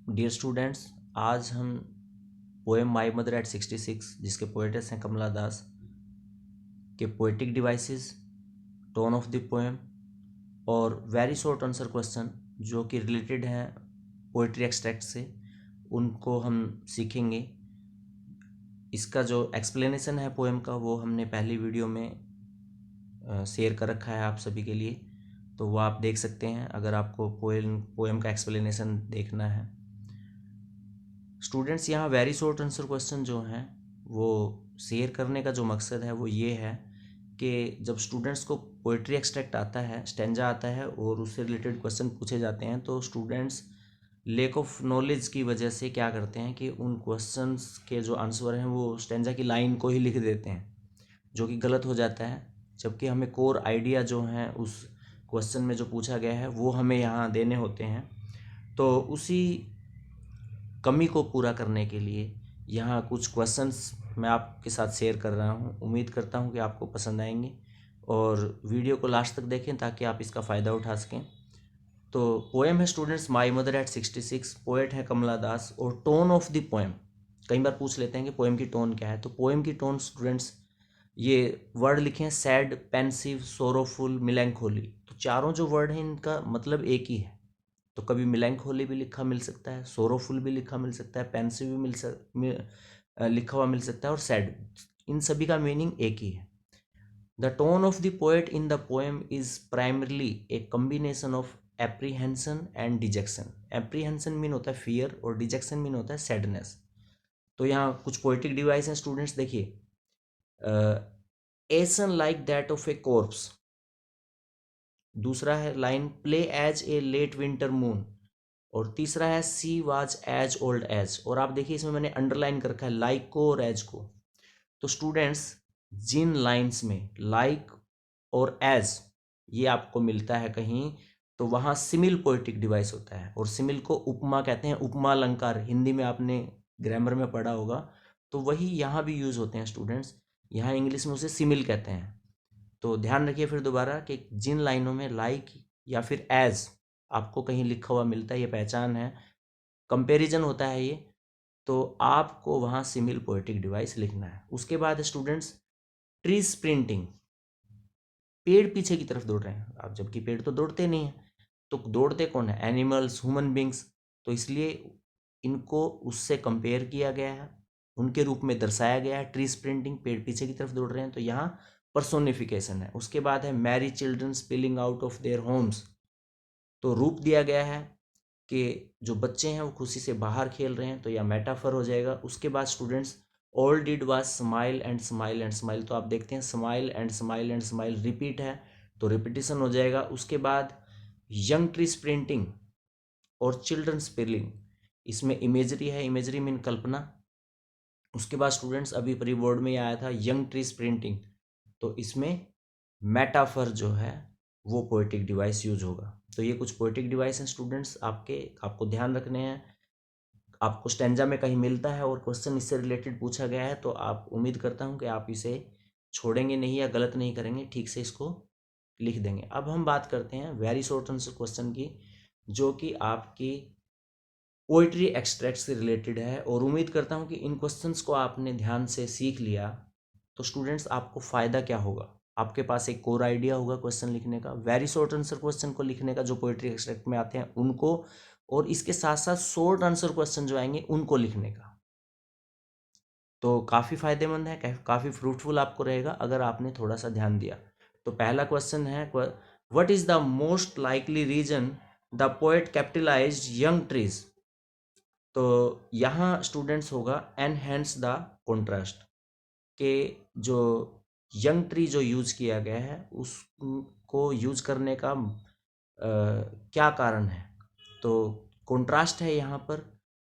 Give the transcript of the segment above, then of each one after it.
Dear students, आज हम poem my mother eight 66 जिसके पोएटेस हैं कमला दास के poetic devices, tone of the poem और वेरी शॉर्ट आंसर क्वेश्चन जो कि रिलेटेड हैं पोएट्री एक्सट्रैक्ट से, उनको हम सीखेंगे। इसका जो एक्सप्लेनेशन है पोएम का वो हमने पहली वीडियो में शेयर कर रखा है आप सभी के लिए, तो वो आप देख सकते हैं अगर आपको पोएम का एक्सप्लेनेशन देखना है। स्टूडेंट्स, यहाँ वेरी शॉर्ट आंसर क्वेश्चन जो हैं वो शेयर करने का जो मकसद है वो ये है कि जब स्टूडेंट्स को पोइट्री एक्सट्रैक्ट आता है, स्टेंजा आता है और उससे रिलेटेड क्वेश्चन पूछे जाते हैं, तो स्टूडेंट्स लेक ऑफ नॉलेज की वजह से क्या करते हैं कि उन क्वेश्चंस के जो आंसर हैं वो स्टेंजा की लाइन को ही लिख देते हैं, जो कि गलत हो जाता है। जबकि हमें कोर आइडिया जो हैं उस क्वेश्चन में जो पूछा गया है वो हमें यहाँ देने होते हैं। तो उसी कमी को पूरा करने के लिए यहाँ कुछ क्वेश्चंस मैं आपके साथ शेयर कर रहा हूँ। उम्मीद करता हूँ कि आपको पसंद आएंगे और वीडियो को लास्ट तक देखें ताकि आप इसका फ़ायदा उठा सकें। तो पोएम है students my mother eight 66, poet है कमला दास और टोन ऑफ द पोएम। कई बार पूछ लेते हैं कि पोएम की टोन क्या है, तो पोएम की टोन स्टूडेंट्स ये वर्ड लिखे हैं सैड, पेंसिव, सोरोफुल, मिलैंकोली। तो चारों जो वर्ड हैं इनका मतलब एक ही है। तो कभी मिलैंकोली भी लिखा मिल सकता है, सोरोफुल भी लिखा मिल सकता है, पेंसिव भी लिखा हुआ मिल सकता है और सैड। इन सभी का मीनिंग एक ही है। The tone of the poet in the poem is primarily A combination of apprehension and detection. Apprehension mean होता है फियर और डिजेक्शन मीन होता है सैडनेस। तो यहाँ कुछ पोएटिक डिवाइस हैं स्टूडेंट्स, देखिए। Ashen like that of a corpse. दूसरा है line pale as a late winter moon. और तीसरा है she was as old age. और आप देखिए इसमें मैंने अंडरलाइन कर रखा है लाइक को और एज को। तो स्टूडेंट्स जिन लाइंस में लाइक और एज ये आपको मिलता है कहीं, तो वहाँ सिमिल पोएटिक डिवाइस होता है और सिमिल को उपमा कहते हैं, उपमा अलंकार हिंदी में आपने ग्रामर में पढ़ा होगा। तो वही यहाँ भी यूज होते हैं स्टूडेंट्स, यहाँ इंग्लिश में उसे सिमिल कहते हैं। तो ध्यान रखिए फिर दोबारा कि जिन लाइनों में लाइक या फिर एज आपको कहीं लिखा हुआ मिलता है, ये पहचान है, कंपैरिजन होता है ये, तो आपको वहाँ सिमिल पोएटिक डिवाइस लिखना है। उसके बाद स्टूडेंट्स ट्री स्प्रिंटिंग, पेड़ पीछे की तरफ दौड़ रहे हैं आप, जबकि पेड़ तो दौड़ते नहीं हैं। तो दौड़ते कौन है? Animals, human beings. तो इसलिए इनको उससे कंपेयर किया गया है, उनके रूप में दर्शाया गया है। ट्री स्प्रिंटिंग, पेड़ पीछे की तरफ दौड़ रहे हैं, तो यहाँ पर्सोनिफिकेशन है। उसके बाद है Mary children spilling out of their homes. तो रूप दिया गया है कि जो बच्चे हैं वो खुशी से बाहर खेल रहे हैं, तो यह मेटाफर हो जाएगा। उसके बाद students all did was smile and smile and smile. तो आप देखते हैं smile and smile and smile repeat है, तो रिपीटिशन हो जाएगा। उसके बाद यंग ट्री स्प्रिंटिंग और चिल्ड्रन स्पेलिंग, इसमें इमेजरी है, इमेजरी मीन कल्पना। उसके बाद स्टूडेंट्स अभी प्री बोर्ड में आया था यंग ट्री स्प्रिंटिंग, तो इसमें मेटाफर जो है वो पोएटिक डिवाइस यूज होगा। तो ये कुछ पोएटिक डिवाइस हैं स्टूडेंट्स, आपको ध्यान रखने हैं। आपको स्टेंजा में कहीं मिलता है और क्वेश्चन इससे रिलेटेड पूछा गया है, तो आप उम्मीद करता हूँ कि आप इसे छोड़ेंगे नहीं या गलत नहीं करेंगे, ठीक से इसको लिख देंगे। अब हम बात करते हैं वेरी शॉर्ट आंसर क्वेश्चन की, जो कि आपकी पोइट्री एक्सट्रैक्ट से रिलेटेड है। और उम्मीद करता हूँ कि इन क्वेश्चंस को आपने ध्यान से सीख लिया, तो स्टूडेंट्स आपको फ़ायदा क्या होगा? आपके पास एक कोर आइडिया होगा क्वेश्चन लिखने का, वेरी शॉर्ट आंसर क्वेश्चन को लिखने का, जो पोइट्री एक्सट्रैक्ट में आते हैं उनको, और इसके साथ साथ शॉर्ट आंसर क्वेश्चन जो आएंगे उनको लिखने का। तो काफ़ी फायदेमंद है, काफ़ी फ्रूटफुल आपको रहेगा अगर आपने थोड़ा सा ध्यान दिया। तो पहला क्वेश्चन है, what is the most likely reason the poet capitalised young trees. तो यहाँ स्टूडेंट्स होगा एनहेंस द कॉन्ट्रास्ट, के जो यंग ट्री जो यूज किया गया है उसको यूज करने का क्या कारण है? तो कॉन्ट्रास्ट है यहाँ पर।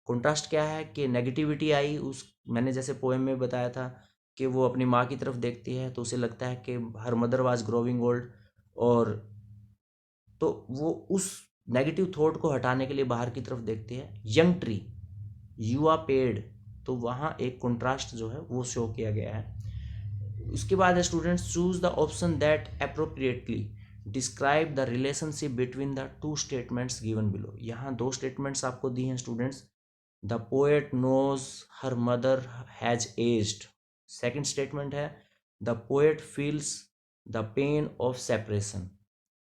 कॉन्ट्रास्ट क्या है कि नेगेटिविटी आई उस, मैंने जैसे पोएम में बताया था कि वो अपनी माँ की तरफ देखती है तो उसे लगता है कि हर मदर वाज ग्रोविंग ओल्ड, और तो वो उस नेगेटिव थॉट को हटाने के लिए बाहर की तरफ देखती है। यंग ट्री, युवा पेड़, तो वहाँ एक कॉन्ट्रास्ट जो है वो शो किया गया है। उसके बाद है students choose the option that appropriately describe the relationship between the two statements given below. यहाँ दो स्टेटमेंट्स आपको दी हैं students. The poet knows her mother has aged. Second statement है the poet feels the pain of separation.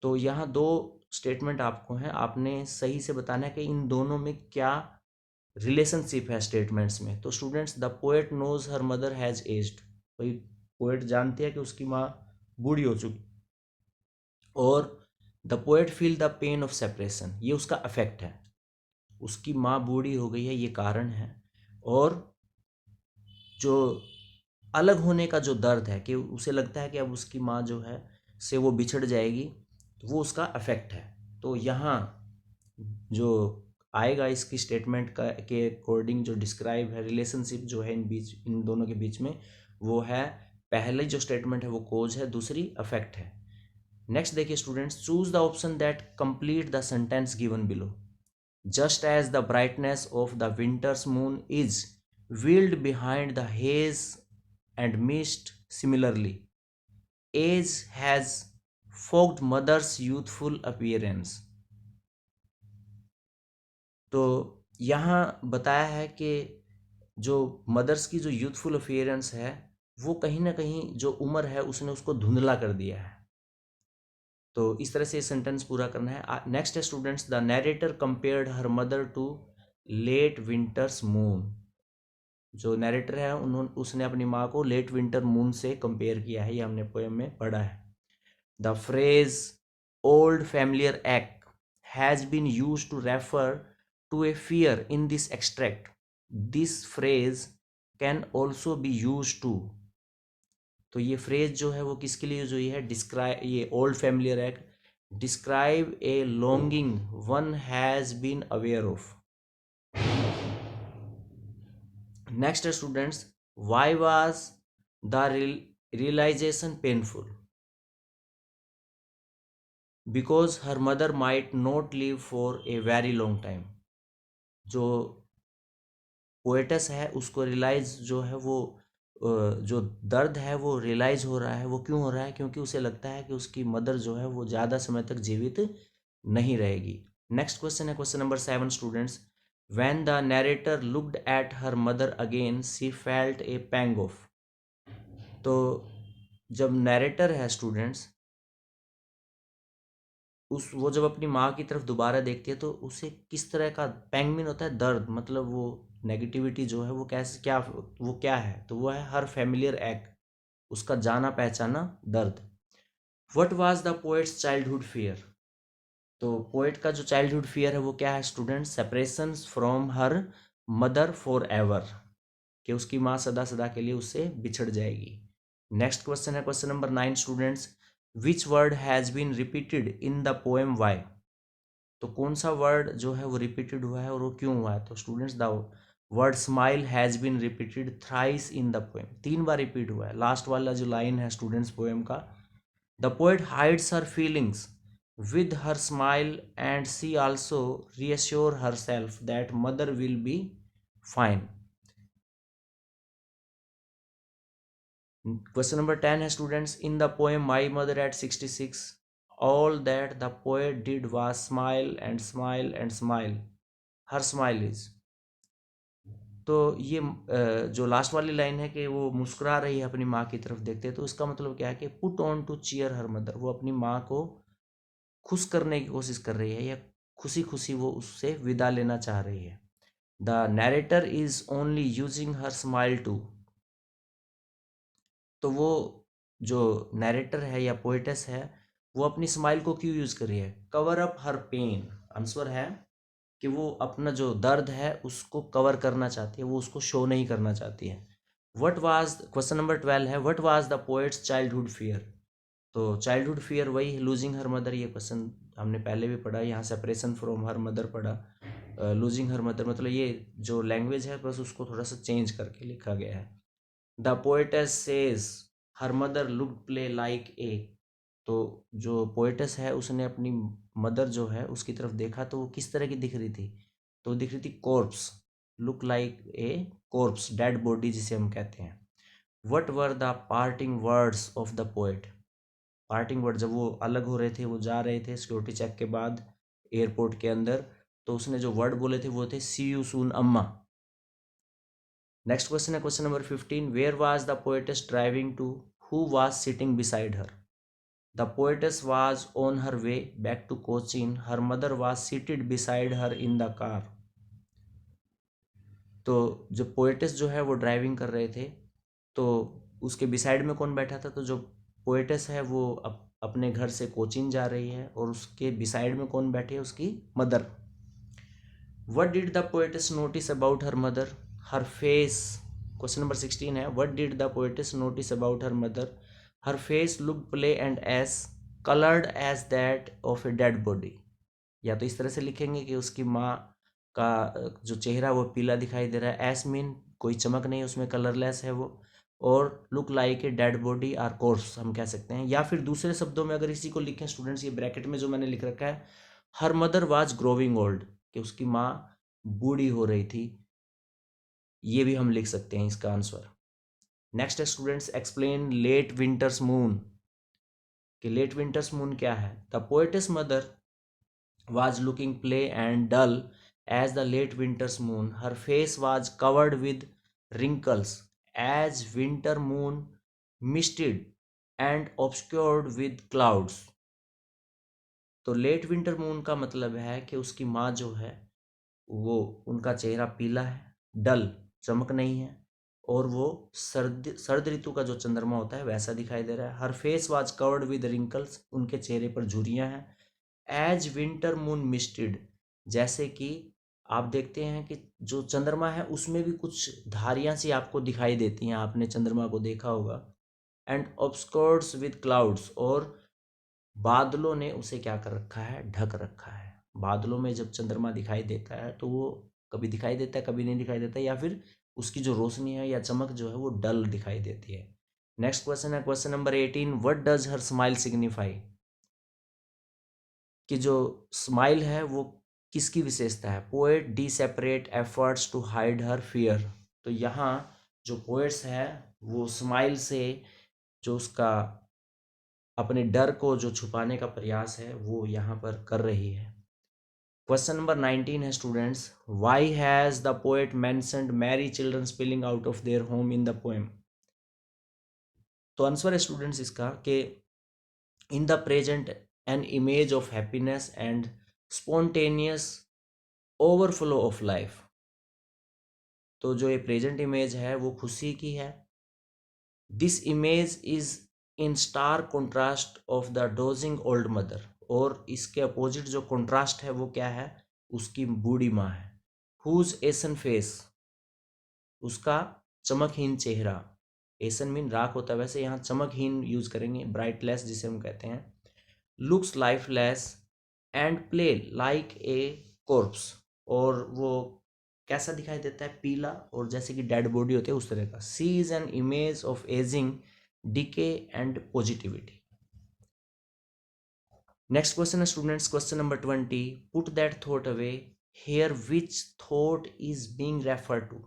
तो यहाँ दो statement आपको हैं, आपने सही से बताना है कि इन दोनों में क्या रिलेशनशिप है स्टेटमेंट्स में। तो students, the poet knows her mother has aged, भाई पोएट जानती है कि उसकी माँ बूढ़ी हो चुकी, और the poet feel the pain of separation, ये उसका अफेक्ट है, उसकी माँ बूढ़ी हो गई है, ये कारण है। और जो अलग होने का जो दर्द है कि उसे लगता है कि अब उसकी माँ जो है से वो बिछड़ जाएगी, तो वो उसका अफेक्ट है। तो यहाँ जो आएगा इसकी स्टेटमेंट का के अकॉर्डिंग जो डिस्क्राइब है रिलेशनशिप जो है इन दोनों के बीच में, वो है पहले जो स्टेटमेंट है वो कोज है, दूसरी अफेक्ट है। नेक्स्ट देखिए students, choose the option that complete the sentence given below. Just as the brightness of the winter's moon is veiled behind the haze and mist, similarly age has fogged mother's youthful appearance। तो यहाँ बताया है कि जो mother's की जो youthful appearance है वो कहीं ना कहीं जो उम्र है उसने उसको धुंधला कर दिया है। तो इस तरह से सेंटेंस पूरा करना है। नेक्स्ट है students, the narrator compared her mother to late winter's moon. जो नरेटर है उसने अपनी माँ को लेट विंटर मून से कंपेयर किया है, ये हमने पोएम में पढ़ा है। The phrase old familiar act has been used to refer to a fear in this extract. This phrase can also be use to. तो ये फ्रेज जो है वो किसके लिए यूज हुई है? डिस्क्राइब, ये old familiar act, describe a longing one has been aware of. Next students, why was the realisation painful? Because her mother might not live for a very long time. जो poets है उसको realise जो है वो जो दर्द है वो रियलाइज हो रहा है। वो क्यों हो रहा है? क्योंकि उसे लगता है कि उसकी मदर जो है वो ज़्यादा समय तक जीवित नहीं रहेगी। नेक्स्ट क्वेश्चन है question number 7 students, when the narrator looked at her mother again she felt a pang of. तो जब नरेटर है स्टूडेंट्स वो जब अपनी माँ की तरफ दोबारा देखती है तो उसे किस तरह का पैंगमिन होता है? दर्द, मतलब वो नेगेटिविटी जो है वो कैसे क्या है? तो वो है हर फैमिलियर एक्ट, उसका जाना पहचाना दर्द। What was the poets childhood fear? तो पोएट का जो चाइल्डहुड फियर है वो क्या है students? Separation from her mother for ever, कि उसकी माँ सदा सदा के लिए उससे बिछड़ जाएगी। नेक्स्ट क्वेश्चन है question number 9 students, which word has been repeated in the poem why? तो कौन सा वर्ड जो है वो रिपीटेड हुआ है और वो क्यों हुआ है? तो students, the word smile has been repeated thrice in the poem, 3 बार रिपीट हुआ है। लास्ट वाला जो लाइन है स्टूडेंट्स पोएम का, the poet hides her feelings with her smile and she also reassure herself that mother will be fine। Question number 10 है students, in the poem my mother eight 66 all that the poet did was smile and smile and smile, her smile is। तो ये जो last वाली line है कि वो मुस्कुरा रही है अपनी माँ की तरफ देखते, तो इसका मतलब क्या है कि put on to cheer her mother, वो अपनी माँ को खुश करने की कोशिश कर रही है या खुशी खुशी वो उससे विदा लेना चाह रही है। The narrator is only using her smile too. तो वो जो नरेटर है या पोएटस है वो अपनी स्माइल को क्यों यूज कर रही है? कवर अप हर पेन। आंसर है कि वो अपना जो दर्द है उसको कवर करना चाहती है, वो उसको शो नहीं करना चाहती है। व्हाट वाज, क्वेश्चन नंबर 12 है, what was the poets childhood fear? तो चाइल्डहुड फियर वही है लूजिंग हर मदर, ये क्वेश्चन हमने पहले भी पढ़ा। यहाँ सेपरेशन फ्रॉम हर मदर पढ़ा। लूजिंग हर मदर मतलब ये जो लैंग्वेज है बस उसको थोड़ा सा चेंज करके लिखा गया है। The poets says her mother look play like a. तो जो पोएटस है उसने अपनी मदर जो है उसकी तरफ देखा तो वो किस तरह की दिख रही थी? तो दिख रही थी corpse, look like a corpse, dead body जिसे हम कहते हैं। What were the parting words of the poet? Parting word, जब वो अलग हो रहे थे, वो जा रहे थे सिक्योरिटी चेक के बाद एयरपोर्ट के अंदर, तो उसने जो वर्ड बोले थे वो थे सी you soon Amma. Next question है question number 15, where was the poetess driving to, who was sitting beside her. The poetess was on her way back to Cochin, her mother was seated beside her in the car. तो जो poetess जो है वो driving कर रहे थे, तो उसके बिसाइड में कौन बैठा था, तो जो पोएटेस है वो अपने घर से कोचीन जा रही है, और उसके बिसाइड में कौन बैठे है, उसकी mother. What did the poetess notice about her mother? Her face. Question number 16 है, What did the poetess notice about her mother? Her face looked play and as colored as that of a dead body. या तो इस तरह से लिखेंगे कि उसकी माँ का जो चेहरा वो पीला दिखाई दे रहा है, एस मीन कोई चमक नहीं, उसमें कलरलेस है वो, और look like a dead body or corpse हम कह सकते हैं। या फिर दूसरे शब्दों में अगर इसी को लिखें स्टूडेंट्स, ये ब्रैकेट में जो मैंने लिख रखा है, हर मदर वाज ग्रोविंग ओल्ड, कि उसकी माँ बूढ़ी हो रही थी, ये भी हम लिख सकते हैं इसका आंसर। नेक्स्ट है students, explain late winter's moon, कि लेट विंटर्स मून क्या है। The poetess mother was looking play and dull as the late winter's moon. Her face was covered with wrinkles as winter moon, misted and obscured with clouds. तो late winter moon का मतलब है कि उसकी माँ जो है वो, उनका चेहरा पीला है, डल, चमक नहीं है, और वो सर्द ऋतु का जो चंद्रमा होता है वैसा दिखाई दे रहा है। Her face was covered with wrinkles, उनके चेहरे पर झुर्रियाँ हैं। एज विंटर मून मिस्टेड, जैसे कि आप देखते हैं कि जो चंद्रमा है उसमें भी कुछ धारियां सी आपको दिखाई देती हैं, आपने चंद्रमा को देखा होगा। एंड ऑब्सकर्ड्स विद क्लाउड्स, और बादलों ने उसे क्या कर रखा है, ढक रखा है। बादलों में जब चंद्रमा दिखाई देता है तो वो कभी दिखाई देता है, कभी नहीं दिखाई देता, या फिर उसकी जो रोशनी है या चमक जो है वो डल दिखाई देती है। नेक्स्ट क्वेश्चन है question number 18, what does her smile signify, कि जो स्माइल है वो किसकी विशेषता है। Poet desperate efforts to hide her fear, तो यहाँ जो पोएट्स है वो स्माइल से जो उसका अपने डर को जो छुपाने का प्रयास है वो यहाँ पर कर रही है। क्वेश्चन नंबर 19 है students, why has the poet mentioned merry children spilling out of their home in the poem. तो आंसर है स्टूडेंट्स इसका कि in the present an image of happiness and spontaneous overflow of life. तो जो ये present image है वो खुशी की है। This image is in star contrast of the dosing old mother, और इसके अपोजिट जो कंट्रास्ट है वो क्या है, उसकी बूढ़ी माँ है। हुज एसन फेस, उसका चमकहीन चेहरा, एसन मीन राख होता है, वैसे यहाँ चमकहीन यूज करेंगे, ब्राइटलेस जिसे हम कहते हैं। Looks lifeless and play like a corps, और वो कैसा दिखाई देता है, पीला, और जैसे कि डेड बॉडी होती है उस तरह का। She is an image of aging, decay and positivity. Next question है students question number 20, put that thought away here which thought is being refer to.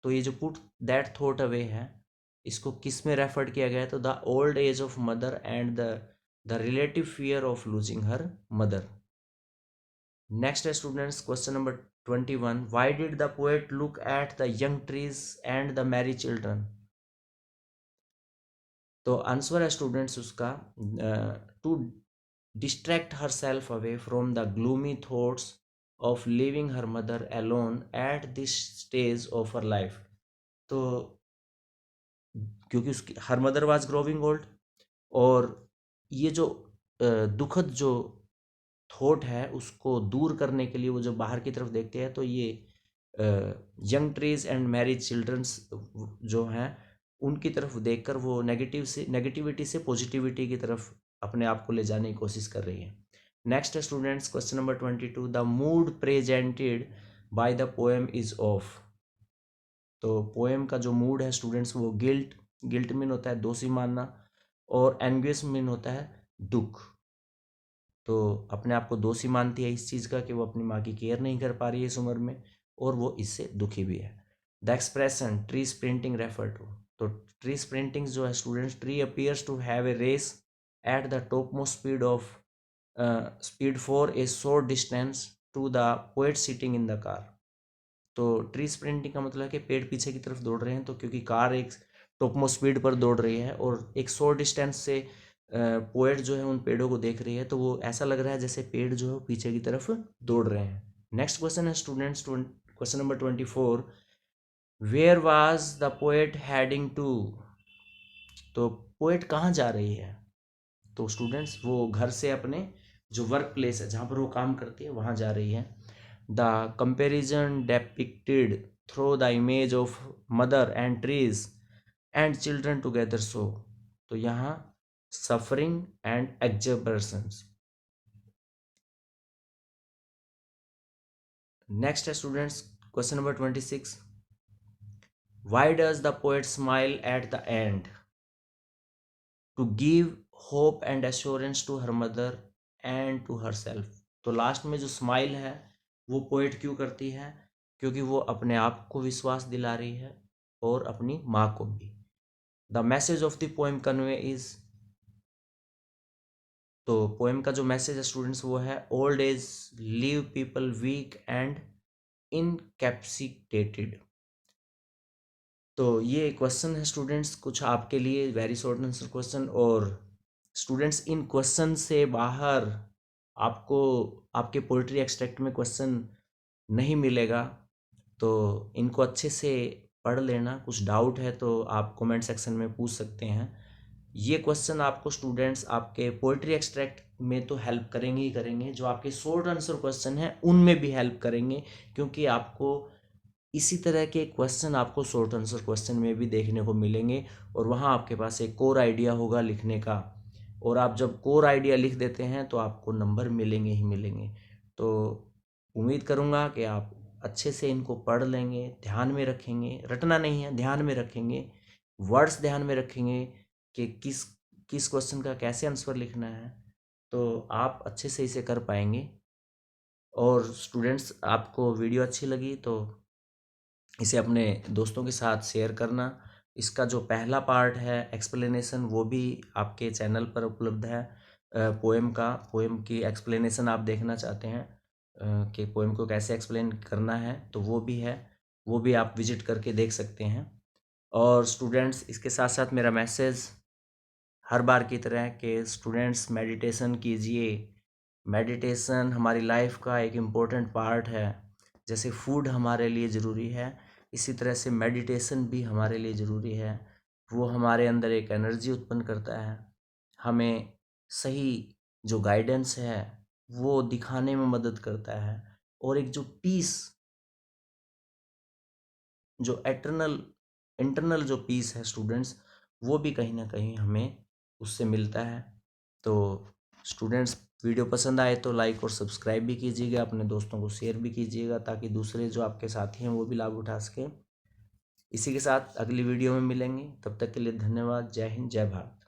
तो ये जो पुट दैट थॉट अवे है इसको किस में रेफर किया गया है, तो the old age of mother and the relative fear of losing her mother. Next है students question number 21, why did the poet look at the young trees and the merry children. तो answer है students उसका, to distract her self away from the gloomy thoughts of leaving her mother alone at this stage of her life. तो क्योंकि उसकी her mother was growing old, और ये जो दुखद जो थॉट है उसको दूर करने के लिए वो जब बाहर की तरफ देखते हैं तो ये young trees and marriage childrens जो हैं उनकी तरफ देखकर वो नेगेटिविटी से पॉजिटिविटी की तरफ अपने आप को ले जाने की कोशिश कर रही है। नेक्स्ट है students question number 22, the mood presented by the poem is of. तो पोएम का जो मूड है स्टूडेंट्स वो गिल्ट मीन होता है दोषी मानना, और एंग्विश मीन होता है दुख। तो अपने आप को दोषी मानती है इस चीज़ का कि वो अपनी माँ की केयर नहीं कर पा रही है इस उम्र में, और वो इससे दुखी भी है। The expression tree sprinting refer to. तो ट्री स्प्रिंटिंग जो है students, tree appears to have a race at the topmost speed for a short distance to the poet sitting in the car। तो ट्री स्प्रिंटिंग का मतलब है कि पेड़ पीछे की तरफ दौड़ रहे हैं, तो क्योंकि कार एक टॉपमोस्ट स्पीड पर दौड़ रही है और एक शॉर्ट डिस्टेंस से पोएट जो है उन पेड़ों को देख रही है, तो वो ऐसा लग रहा है जैसे पेड़ जो है वो पीछे की तरफ दौड़ रहे हैं। नेक्स्ट क्वेश्चन है students, question number 24, where was the poet heading to. तो पोएट कहाँ जा रही है? तो स्टूडेंट्स वो घर से अपने जो वर्क प्लेस है जहाँ पर वो काम करती है वहाँ जा रही है। The comparison depicted through the image of mother and trees and children together so. तो यहाँ सफरिंग एंड एक्जर्बर्सन्स। नेक्स्ट है students question number 26, why does the poet smile at the end? To give hope and assurance to her mother and to herself. तो last में जो smile है वो poet क्यों करती है? क्योंकि वो अपने आप को विश्वास दिला रही है और अपनी माँ को भी। The message of the poem convey is. तो पोएम का जो मैसेज है स्टूडेंट्स वो है, old age leave people weak and incapacitated. तो ये क्वेश्चन है स्टूडेंट्स कुछ आपके लिए वेरी शॉर्ट आंसर क्वेश्चन, और स्टूडेंट्स इन क्वेश्चन से बाहर आपको आपके पोइट्री एक्सट्रैक्ट में क्वेश्चन नहीं मिलेगा, तो इनको अच्छे से पढ़ लेना। कुछ डाउट है तो आप कमेंट सेक्शन में पूछ सकते हैं। ये क्वेश्चन आपको स्टूडेंट्स आपके पोइट्री एक्सट्रैक्ट में तो हेल्प करेंगे ही करेंगे, जो आपके शॉर्ट आंसर क्वेश्चन हैं उनमें भी हेल्प करेंगे, क्योंकि आपको इसी तरह के क्वेश्चन आपको शॉर्ट आंसर क्वेश्चन में भी देखने को मिलेंगे और वहाँ आपके पास एक कोर आइडिया होगा लिखने का, और आप जब कोर आइडिया लिख देते हैं तो आपको नंबर मिलेंगे ही मिलेंगे। तो उम्मीद करूँगा कि आप अच्छे से इनको पढ़ लेंगे, ध्यान में रखेंगे, रटना नहीं है, ध्यान में रखेंगे, वर्ड्स ध्यान में रखेंगे कि किस किस क्वेश्चन का कैसे आंसर लिखना है, तो आप अच्छे से इसे कर पाएंगे। और स्टूडेंट्स आपको वीडियो अच्छी लगी तो इसे अपने दोस्तों के साथ शेयर करना। इसका जो पहला पार्ट है एक्सप्लेनेशन वो भी आपके चैनल पर उपलब्ध है। पोएम की एक्सप्लेनेशन आप देखना चाहते हैं कि पोएम को कैसे एक्सप्लेन करना है तो वो भी है, वो भी आप विजिट करके देख सकते हैं। और स्टूडेंट्स इसके साथ साथ मेरा मैसेज हर बार की तरह कि स्टूडेंट्स मेडिटेशन कीजिए। मेडिटेशन हमारी लाइफ का एक इम्पोर्टेंट पार्ट है। जैसे फूड हमारे लिए ज़रूरी है, इसी तरह से मेडिटेशन भी हमारे लिए ज़रूरी है। वो हमारे अंदर एक एनर्जी उत्पन्न करता है, हमें सही जो गाइडेंस है वो दिखाने में मदद करता है, और एक जो पीस, जो इंटरनल जो पीस है स्टूडेंट्स, वो भी कहीं ना कहीं हमें उससे मिलता है। तो स्टूडेंट्स वीडियो पसंद आए तो लाइक और सब्सक्राइब भी कीजिएगा, अपने दोस्तों को शेयर भी कीजिएगा ताकि दूसरे जो आपके साथी हैं वो भी लाभ उठा सकें। इसी के साथ अगली वीडियो में मिलेंगे, तब तक के लिए धन्यवाद। जय हिंद, जय भारत।